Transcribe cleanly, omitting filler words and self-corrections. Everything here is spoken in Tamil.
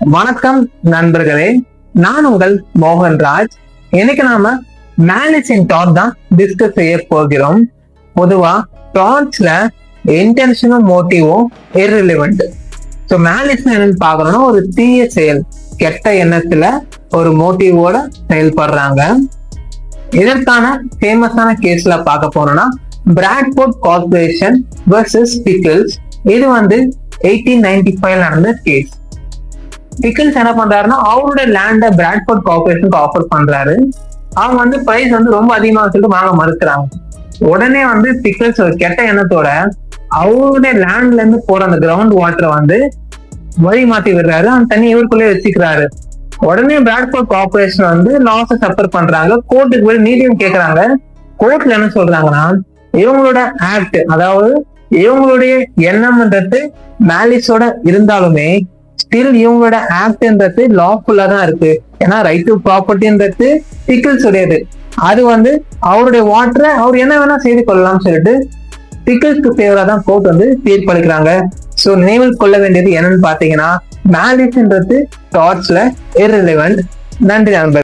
வணக்கம் நண்பர்களே, நான் உங்கள் மோகன்ராஜ். இன்னைக்கு நாம மேலிஸ் இன் டாட் தான் டிஸ்கஸ் செய்ய போகிறோம். பொதுவா டாட்ஸ்ல இன்டென்ஷனும் மோட்டிவும் இர்ரிலிவெண்ட். ஸோ மேலிஸ் என்னன்னு பாக்குறோம்னா ஒரு தீய செயல், கெட்ட எண்ணத்துல ஒரு மோட்டிவோட செயல்படுறாங்க. இதற்கான ஃபேமஸான கேஸ்ல பார்க்க போனோம்னா பிராட்ஃபோர்ட் கார்பரேஷன் வெர்சஸ் பிக்கிள்ஸ். இது 1895 நடந்த கேஸ். பிக்கிள்ஸ் என்ன பண்றாருன்னா அவருடைய லேண்ட பிராட்ஃபோர்ட் கார்பரேஷனுக்கு ஆஃபர் பண்றாரு. அவங்க பிரைஸ் ரொம்ப அதிகமாக சொல்லிட்டு வாங்க மறுக்கிறாங்க. உடனே பிக்கிள்ஸ் ஒரு கெட்ட எண்ணத்தோட அவருடைய லேண்ட்ல இருந்து போற அந்த கிரவுண்ட் வாட்டரை வழி மாத்தி விடுறாரு. அந்த தண்ணி இவருக்குள்ளே வச்சுக்கிறாரு. உடனே பிராட்ஃபோர்ட் கார்பரேஷன் லாஸ் சஃபர் பண்றாங்க. கோர்ட்டுக்கு போய் நீதியும் கேட்கறாங்க. கோர்ட்ல என்ன சொல்றாங்கன்னா இவங்களோட ஆக்ட், அதாவது இவங்களுடைய எண்ணம்ன்றது மேலிஸோட இருந்தாலுமே ஸ்டில் இவங்களோட ஆக்ட்ன்றது லாஃபுல்லா தான் இருக்கு. ஏன்னா ரைட் டு ப்ராப்பர்ட்டின்றது பிக்கிள்ஸ் உடையது. அது அவருடைய வாட்டரை அவர் என்ன வேணா செய்து கொள்ளலாம்னு சொல்லிட்டு பிக்கிள்ஸ்க்கு ஃபேவரா தான் கோர்ட் தீர்ப்பளிக்கிறாங்க. ஸோ நினைவில் கொள்ள வேண்டியது என்னன்னு பாத்தீங்கன்னா மேலிஸ்ன்றது டாட்ஸ்ல இர்ரிலிவெண்ட். நன்றி நண்பர்.